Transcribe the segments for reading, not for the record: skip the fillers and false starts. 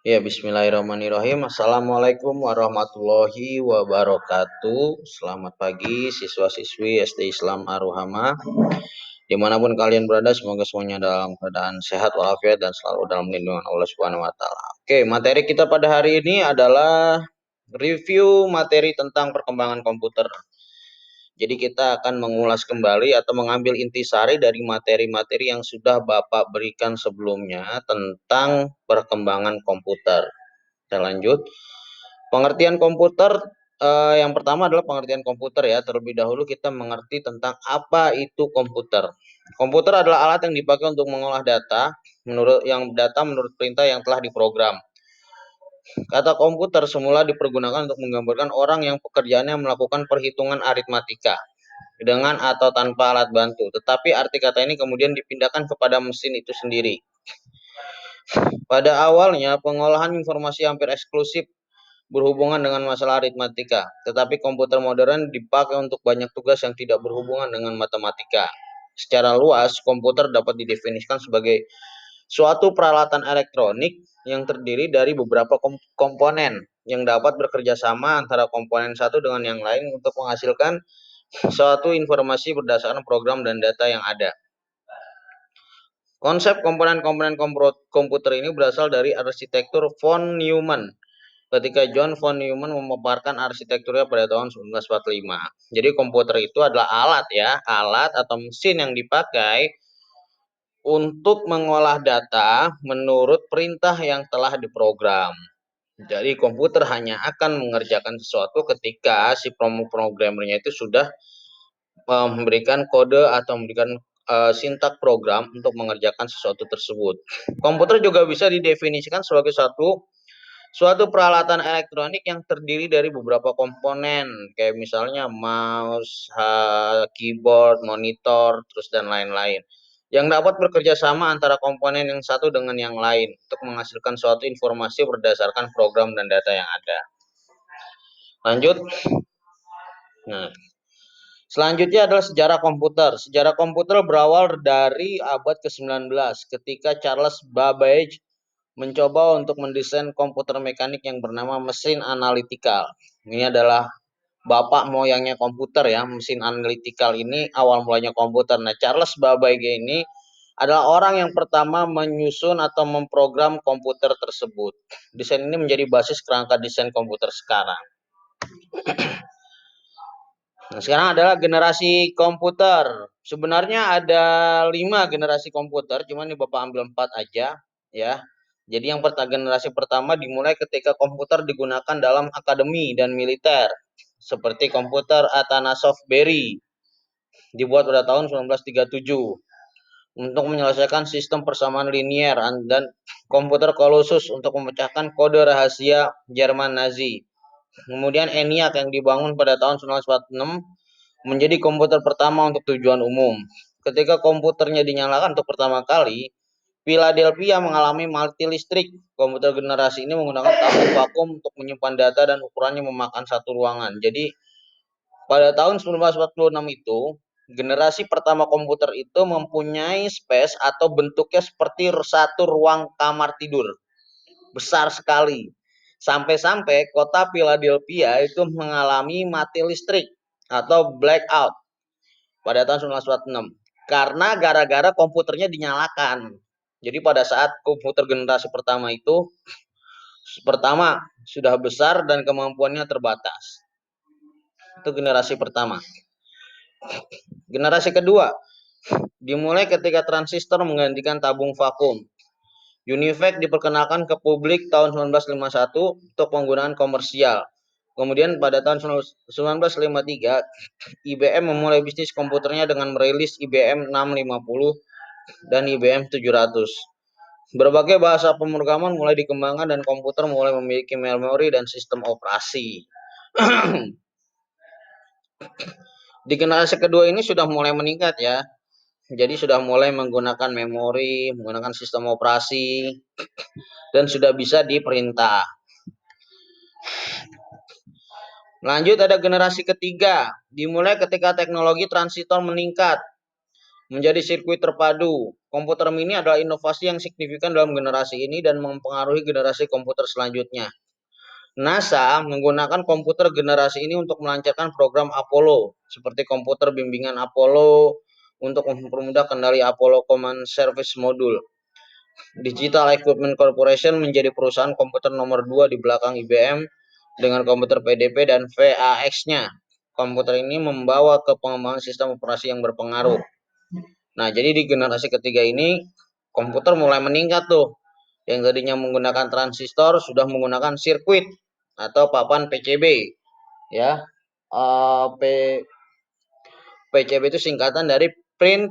Ya, bismillahirrahmanirrahim. Assalamualaikum warahmatullahi wabarakatuh. Selamat pagi siswa-siswi SD Islam Ar-Ruhamah. Dimanapun kalian berada, semoga semuanya dalam keadaan sehat walafiat dan selalu dalam lindungan Allah Subhanahu wa taala. Oke, materi kita pada hari ini adalah review materi tentang perkembangan komputer. Jadi kita akan mengulas kembali atau mengambil intisari dari materi-materi yang sudah Bapak berikan sebelumnya tentang perkembangan komputer. Kita lanjut. Pengertian komputer yang pertama adalah pengertian komputer ya. Terlebih dahulu kita mengerti tentang apa itu komputer. Komputer adalah alat yang dipakai untuk mengolah data menurut perintah yang telah diprogram. Kata komputer semula dipergunakan untuk menggambarkan orang yang pekerjaannya melakukan perhitungan aritmatika dengan atau tanpa alat bantu. Tetapi arti kata ini kemudian dipindahkan kepada mesin itu sendiri. Pada awalnya pengolahan informasi hampir eksklusif berhubungan dengan masalah aritmatika, tetapi komputer modern dipakai untuk banyak tugas yang tidak berhubungan dengan matematika. Secara luas, komputer dapat didefinisikan sebagai suatu peralatan elektronik yang terdiri dari beberapa komponen yang dapat bekerja sama antara komponen satu dengan yang lain untuk menghasilkan suatu informasi berdasarkan program dan data yang ada. Konsep komponen-komponen komputer ini berasal dari arsitektur von Neumann ketika John von Neumann memaparkan arsitekturnya pada tahun 1945. Jadi komputer itu adalah alat ya, alat atau mesin yang dipakai untuk mengolah data menurut perintah yang telah diprogram. Jadi komputer hanya akan mengerjakan sesuatu ketika si programmernya itu sudah memberikan kode atau memberikan sintak program untuk mengerjakan sesuatu tersebut. Komputer juga bisa didefinisikan sebagai suatu peralatan elektronik yang terdiri dari beberapa komponen, kayak misalnya mouse, keyboard, monitor, terus dan lain-lain, yang dapat bekerja sama antara komponen yang satu dengan yang lain untuk menghasilkan suatu informasi berdasarkan program dan data yang ada. Lanjut. Nah, selanjutnya adalah sejarah komputer. Sejarah komputer berawal dari abad ke-19 ketika Charles Babbage mencoba untuk mendesain komputer mekanik yang bernama mesin analytical. Ini adalah bapak moyangnya komputer ya, mesin analytical ini awal mulanya komputer. Nah, Charles Babbage ini adalah orang yang pertama menyusun atau memprogram komputer tersebut. Desain ini menjadi basis kerangka desain komputer sekarang. Nah, sekarang adalah generasi komputer. Sebenarnya ada 5 generasi komputer, cuman ini Bapak ambil 4 aja ya. Jadi yang generasi pertama dimulai ketika komputer digunakan dalam akademi dan militer, seperti komputer Atanasoff Berry, dibuat pada tahun 1937 untuk menyelesaikan sistem persamaan linier, dan komputer Colossus untuk memecahkan kode rahasia Jerman Nazi. Kemudian ENIAC yang dibangun pada tahun 1946 menjadi komputer pertama untuk tujuan umum. Ketika komputernya dinyalakan untuk pertama kali, Philadelphia mengalami mati listrik. Komputer generasi ini menggunakan tabung vakum untuk menyimpan data dan ukurannya memakan satu ruangan. Jadi pada tahun 1946 itu, generasi pertama komputer itu mempunyai space atau bentuknya seperti satu ruang kamar tidur. Besar sekali. Sampai-sampai kota Philadelphia itu mengalami mati listrik atau blackout pada tahun 1946 karena gara-gara komputernya dinyalakan. Jadi pada saat komputer generasi pertama itu sudah besar dan kemampuannya terbatas. Itu generasi pertama. Generasi kedua dimulai ketika transistor menggantikan tabung vakum. UNIVAC diperkenalkan ke publik tahun 1951 untuk penggunaan komersial. Kemudian pada tahun 1953, IBM memulai bisnis komputernya dengan merilis IBM 650 dan IBM 700. Berbagai bahasa pemrograman mulai dikembangkan dan komputer mulai memiliki memori dan sistem operasi. Di generasi kedua ini sudah mulai meningkat ya. Jadi sudah mulai menggunakan memori, menggunakan sistem operasi, dan sudah bisa diperintah. Lanjut ada generasi ketiga, dimulai ketika teknologi transistor meningkat. menjadi sirkuit terpadu. Komputer mini adalah inovasi yang signifikan dalam generasi ini dan mempengaruhi generasi komputer selanjutnya. NASA menggunakan komputer generasi ini untuk melancarkan program Apollo, seperti komputer bimbingan Apollo untuk mempermudah kendali Apollo Command Service Module. Digital Equipment Corporation menjadi perusahaan komputer nomor 2 di belakang IBM dengan komputer PDP dan VAX-nya. Komputer ini membawa ke pengembangan sistem operasi yang berpengaruh. Nah, jadi di generasi ketiga ini komputer mulai meningkat tuh. Yang tadinya menggunakan transistor sudah menggunakan sirkuit atau papan PCB, ya. PCB itu singkatan dari print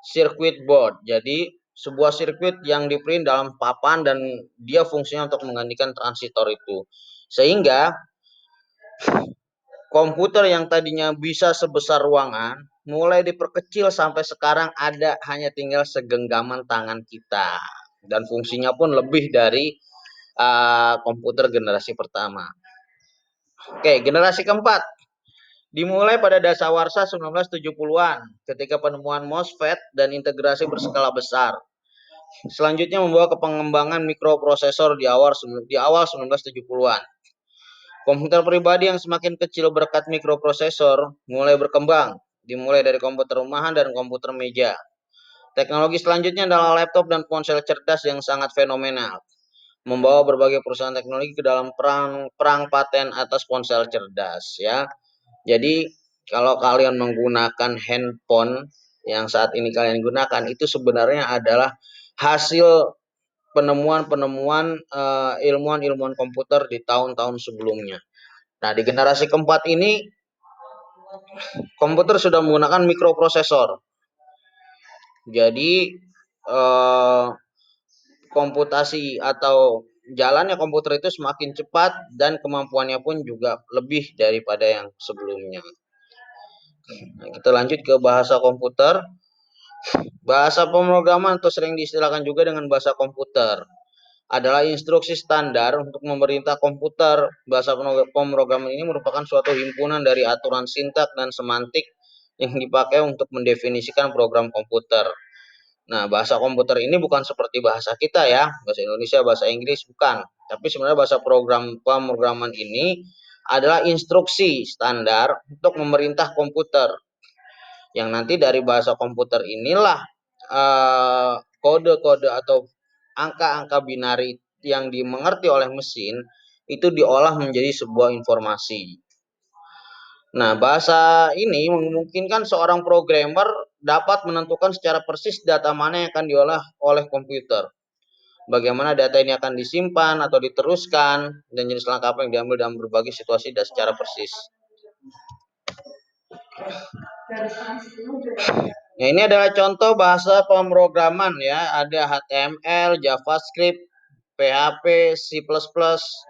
circuit board. Jadi sebuah sirkuit yang diprint dalam papan dan dia fungsinya untuk menggantikan transistor itu. Sehingga komputer yang tadinya bisa sebesar ruangan mulai diperkecil sampai sekarang ada hanya tinggal segenggaman tangan kita dan fungsinya pun lebih dari komputer generasi pertama. Oke, generasi keempat dimulai pada dasawarsa 1970-an ketika penemuan MOSFET dan integrasi berskala besar. Selanjutnya membawa ke pengembangan mikroprosesor di awal 1970-an. Komputer pribadi yang semakin kecil berkat mikroprosesor mulai berkembang, dimulai dari komputer rumahan dan komputer meja. Teknologi selanjutnya adalah laptop dan ponsel cerdas yang sangat fenomenal, membawa berbagai perusahaan teknologi ke dalam perang paten atas ponsel cerdas, ya. Jadi kalau kalian menggunakan handphone yang saat ini kalian gunakan itu sebenarnya adalah hasil penemuan-penemuan ilmuwan-ilmuwan komputer di tahun-tahun sebelumnya. Nah, di generasi keempat ini komputer sudah menggunakan mikroprosesor. Jadi komputasi atau jalannya komputer itu semakin cepat dan kemampuannya pun juga lebih daripada yang sebelumnya. Nah, kita lanjut ke bahasa komputer. Bahasa pemrograman atau sering diistilahkan juga dengan bahasa komputer adalah instruksi standar untuk memerintah komputer. Bahasa pemrograman ini merupakan suatu himpunan dari aturan sintak dan semantik yang dipakai untuk mendefinisikan program komputer. Nah, bahasa komputer ini bukan seperti bahasa kita ya, bahasa Indonesia, bahasa Inggris, bukan. Tapi sebenarnya bahasa pemrograman ini adalah instruksi standar untuk memerintah komputer. Yang nanti dari bahasa komputer inilah kode-kode atau angka-angka binari yang dimengerti oleh mesin itu diolah menjadi sebuah informasi. Nah, bahasa ini memungkinkan seorang programmer dapat menentukan secara persis data mana yang akan diolah oleh komputer. Bagaimana data ini akan disimpan atau diteruskan dan jenis langkah apa yang diambil dalam berbagai situasi dan secara persis. Nah, ini adalah contoh bahasa pemrograman ya, ada HTML, JavaScript, PHP, C++.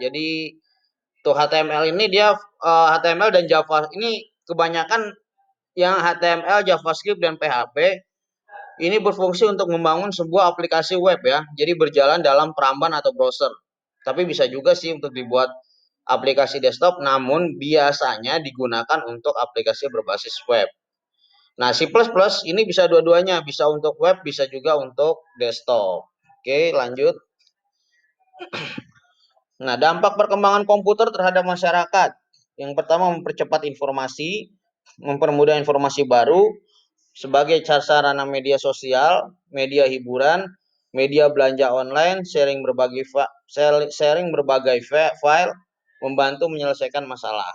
Jadi tuh HTML ini dia HTML dan Java ini kebanyakan yang HTML, JavaScript dan PHP ini berfungsi untuk membangun sebuah aplikasi web ya. Jadi berjalan dalam peramban atau browser. Tapi bisa juga sih untuk dibuat aplikasi desktop, namun biasanya digunakan untuk aplikasi berbasis web. Nah, C++ ini bisa dua-duanya, bisa untuk web, bisa juga untuk desktop. Oke, lanjut. Nah, dampak perkembangan komputer terhadap masyarakat. Yang pertama, mempercepat informasi, mempermudah informasi baru, sebagai sarana media sosial, media hiburan, media belanja online, sharing berbagai file, membantu menyelesaikan masalah.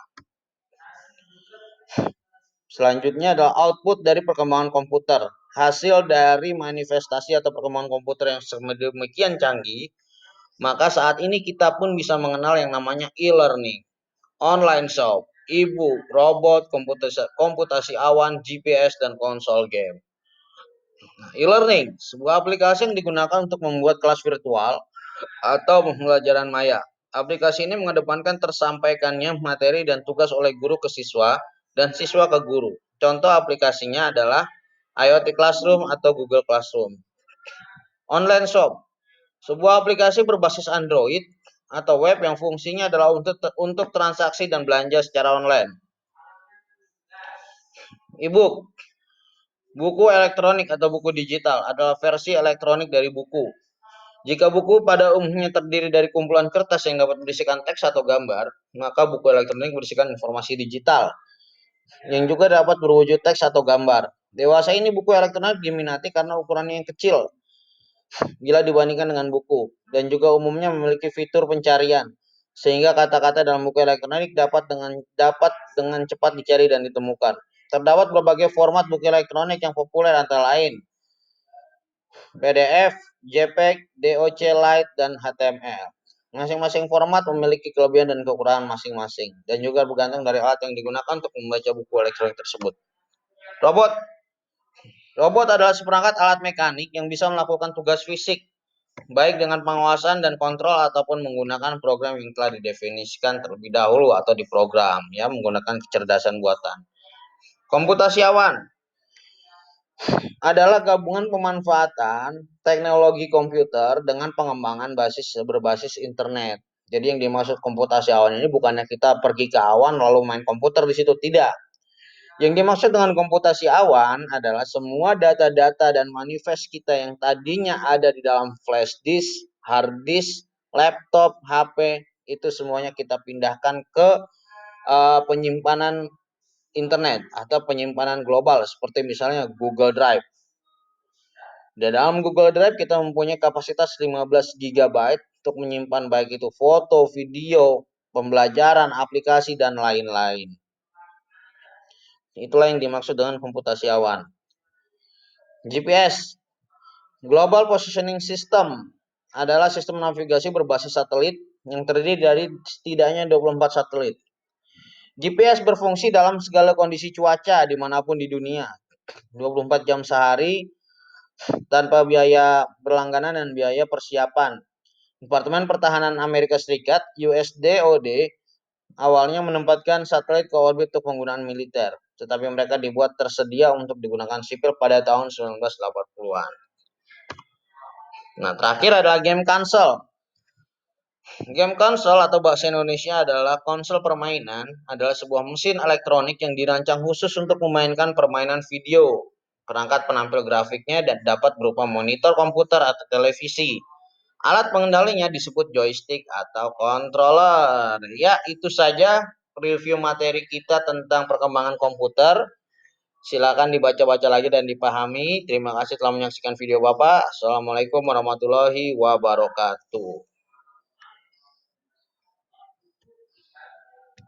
Selanjutnya adalah output dari perkembangan komputer. Hasil dari manifestasi atau perkembangan komputer yang sedemikian canggih, maka saat ini kita pun bisa mengenal yang namanya e-learning, online shop, e-book, robot, komputasi awan, GPS, dan konsol game. E-learning, sebuah aplikasi yang digunakan untuk membuat kelas virtual atau pembelajaran maya. Aplikasi ini mengedepankan tersampaikannya materi dan tugas oleh guru ke siswa dan siswa ke guru. Contoh aplikasinya adalah IoT Classroom atau Google Classroom. Online Shop, sebuah aplikasi berbasis Android atau web yang fungsinya adalah untuk transaksi dan belanja secara online. E-book, Buku elektronik atau buku digital adalah versi elektronik dari buku. Jika buku pada umumnya terdiri dari kumpulan kertas yang dapat berisikan teks atau gambar, maka buku elektronik berisikan informasi digital yang juga dapat berwujud teks atau gambar. Dewasa ini buku elektronik diminati karena ukurannya yang kecil bila dibandingkan dengan buku dan juga umumnya memiliki fitur pencarian sehingga kata-kata dalam buku elektronik dapat dengan cepat dicari dan ditemukan. Terdapat berbagai format buku elektronik yang populer antara lain PDF, JPEG, DOC Lite, dan HTML. Masing-masing format memiliki kelebihan dan kekurangan masing-masing dan juga bergantung dari alat yang digunakan untuk membaca buku elektronik tersebut. Robot Robot adalah seperangkat alat mekanik yang bisa melakukan tugas fisik, baik dengan pengawasan dan kontrol ataupun menggunakan program yang telah didefinisikan terlebih dahulu atau diprogram, ya, menggunakan kecerdasan buatan. Komputasi awan adalah gabungan pemanfaatan teknologi komputer dengan pengembangan berbasis internet. Jadi yang dimaksud komputasi awan ini bukannya kita pergi ke awan lalu main komputer di situ, tidak. Yang dimaksud dengan komputasi awan adalah semua data-data dan manifest kita yang tadinya ada di dalam flash disk, hard disk, laptop, HP, itu semuanya kita pindahkan ke penyimpanan internet atau penyimpanan global seperti misalnya Google Drive. Di dalam Google Drive kita mempunyai kapasitas 15 GB untuk menyimpan baik itu foto, video, pembelajaran, aplikasi, dan lain-lain. Itulah yang dimaksud dengan komputasi awan. GPS, Global Positioning System, adalah sistem navigasi berbasis satelit yang terdiri dari setidaknya 24 satelit. GPS berfungsi dalam segala kondisi cuaca dimanapun di dunia, 24 jam sehari, tanpa biaya berlangganan dan biaya persiapan. Departemen Pertahanan Amerika Serikat (US DoD) awalnya menempatkan satelit ke orbit untuk penggunaan militer, tetapi mereka dibuat tersedia untuk digunakan sipil pada tahun 1980-an. Nah, terakhir adalah game console. Game konsol atau bahasa Indonesia adalah konsol permainan, adalah sebuah mesin elektronik yang dirancang khusus untuk memainkan permainan video. Perangkat penampil grafiknya dan dapat berupa monitor komputer atau televisi. Alat pengendalinya disebut joystick atau controller. Ya, itu saja review materi kita tentang perkembangan komputer. Silakan dibaca-baca lagi dan dipahami. Terima kasih telah menyaksikan video Bapak. Assalamualaikum warahmatullahi wabarakatuh.